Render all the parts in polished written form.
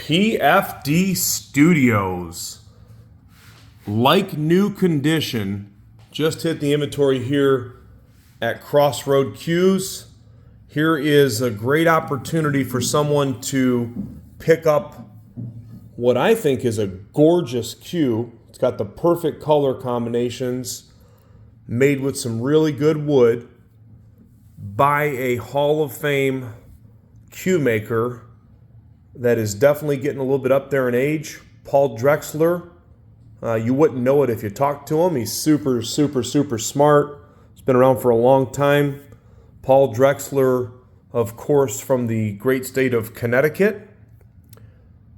PFD Studios, like new condition, just hit the inventory here at Crossroad Cues. Here is a great opportunity for someone to pick up what I think is a gorgeous cue. It's got the perfect color combinations, made with some really good wood by a Hall of Fame cue maker that is definitely getting a little bit up there in age. Paul Drexler. You wouldn't know it if you talked to him. He's super smart. He's been around for a long time. Paul Drexler, of course, from the great state of Connecticut.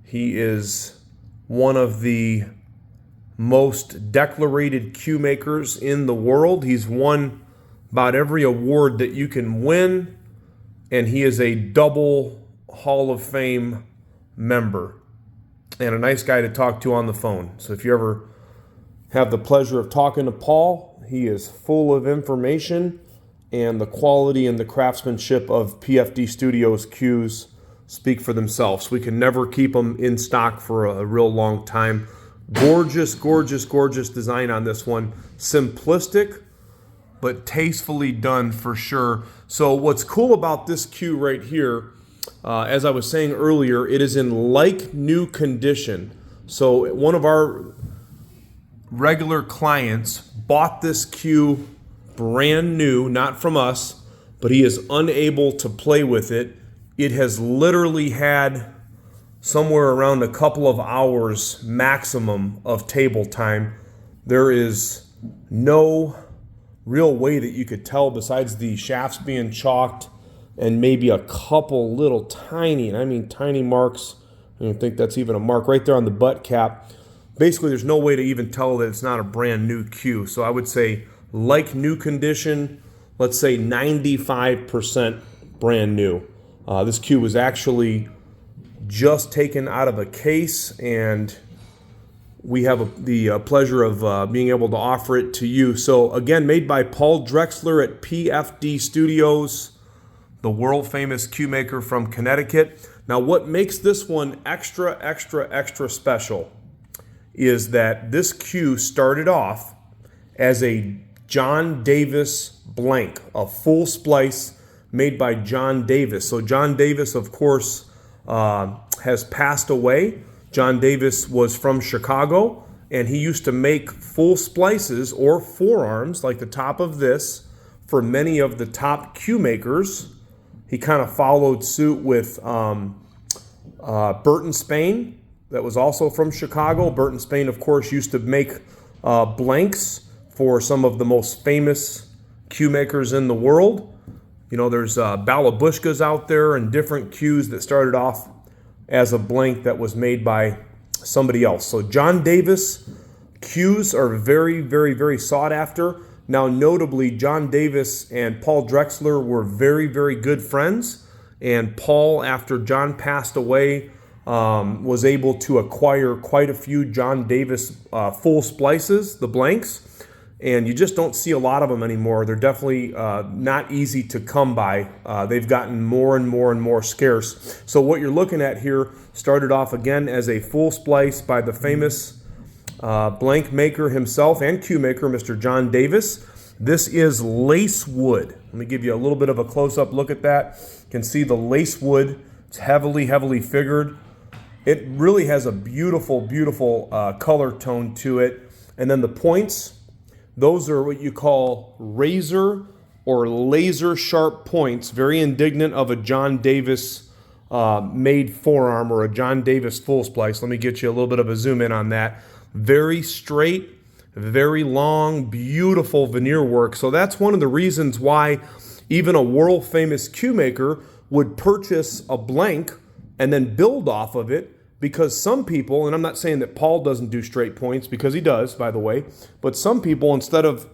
He is one of the most decorated cue makers in the world. He's won about every award that you can win, and he is a double Hall of Fame member and a nice guy to talk to on the phone. So if you ever have the pleasure of talking to Paul, he is full of information, and the quality and the craftsmanship of PFD Studios cues speak for themselves. We can never keep them in stock for a real long time. Gorgeous design on this one. Simplistic, but tastefully done for sure. So what's cool about this cue right here, as I was saying earlier, it is in like new condition. So one of our regular clients bought this cue brand new, not from us, but he is unable to play with it. It has literally had somewhere around a couple of hours maximum of table time. There is no real way that you could tell besides the shafts being chalked and maybe a couple little tiny, and I mean tiny marks. I don't think that's even a mark right there on the butt cap. Basically, there's no way to even tell that it's not a brand new cue. So I would say like new condition, let's say 95% brand new. This cue was actually just taken out of a case, and we have the pleasure of being able to offer it to you. So again, made by Paul Drexler at PFD Studios, the world famous cue maker from Connecticut. Now what makes this one extra special is that this cue started off as a John Davis blank, a full splice made by John Davis. So John Davis, of course, has passed away. John Davis was from Chicago, and he used to make full splices or forearms like the top of this for many of the top cue makers. He kind of followed suit with Burton Spain, that was also from Chicago. Burton Spain, of course, used to make blanks for some of the most famous cue makers in the world. You know, there's Balabushkas out there and different cues that started off as a blank that was made by somebody else. So John Davis cues are very sought after. Now, notably, John Davis and Paul Drexler were very good friends. And Paul, after John passed away, was able to acquire quite a few John Davis full splices, the blanks. And you just don't see a lot of them anymore. They're definitely not easy to come by. They've gotten more and more scarce. So what you're looking at here started off again as a full splice by the famous blank maker himself and cue maker, Mr. John Davis. This is Lacewood. Let me give you a little bit of a close-up look at that. You can see the Lacewood. It's heavily figured. It really has a beautiful color tone to it. And then the points, those are what you call razor or laser sharp points, very indignant of a John Davis made forearm or a John Davis full splice. Let me get you a little bit of a zoom in on that. Very straight, very long, beautiful veneer work. So that's one of the reasons why even a world famous cue maker would purchase a blank and then build off of it. Because some people, and I'm not saying that Paul doesn't do straight points, because he does, by the way, but some people, instead of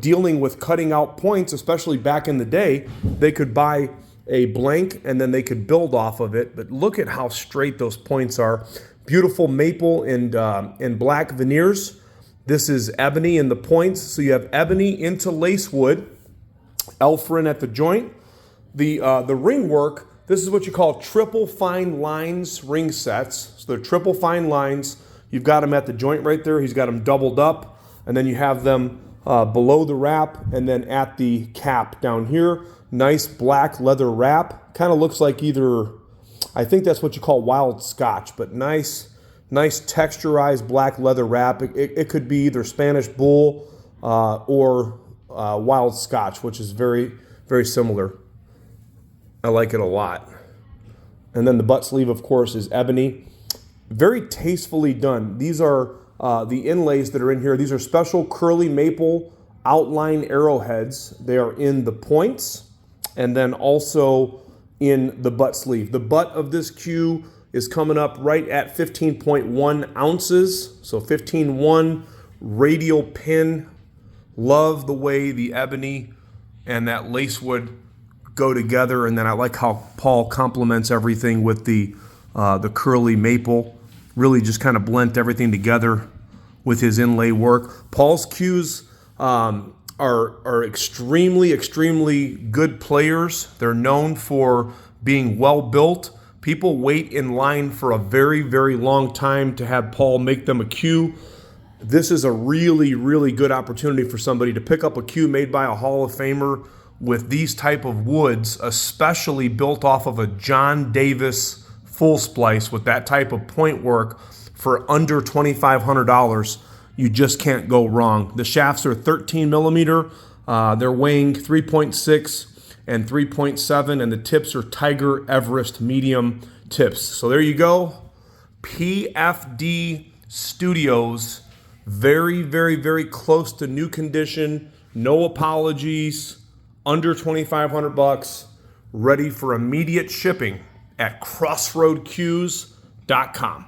dealing with cutting out points, especially back in the day, they could buy a blank and then they could build off of it. But look at how straight those points are. Beautiful maple and black veneers. This is ebony in the points, so you have ebony into lacewood, elfrin at the joint. The ring work This is what you call triple fine lines ring sets. So they're triple fine lines. You've got them at the joint right there. He's got them doubled up. And then you have them below the wrap and then at the cap down here. Nice black leather wrap. Kind of looks like either, I think that's what you call wild Scotch, but nice texturized black leather wrap. It could be either Spanish bull or wild Scotch, which is very, very similar. I like it a lot. And then the butt sleeve, of course, is ebony. Very tastefully done. These are the inlays that are in here. These are special curly maple outline arrowheads. They are in the points and then also in the butt sleeve. The butt of this cue is coming up right at 15.1 ounces. So 15.1 radial pin. Love the way the ebony and that lacewood go together, and then I like how Paul complements everything with the curly maple. Really just kind of blend everything together with his inlay work. Paul's cues are extremely good players. They're known for being well built. People wait in line for a very, very long time to have Paul make them a cue. This is a really, really good opportunity for somebody to pick up a cue made by a Hall of Famer with these type of woods, especially built off of a John Davis full splice with that type of point work for under $2,500. You just can't go wrong. The shafts are 13 millimeter. They're weighing 3.6 and 3.7, and the tips are Tiger Everest medium tips. So there you go. PFD Studios. Very, very, very close to new condition. No apologies. Under $2,500. Ready for immediate shipping at crossroadcues.com.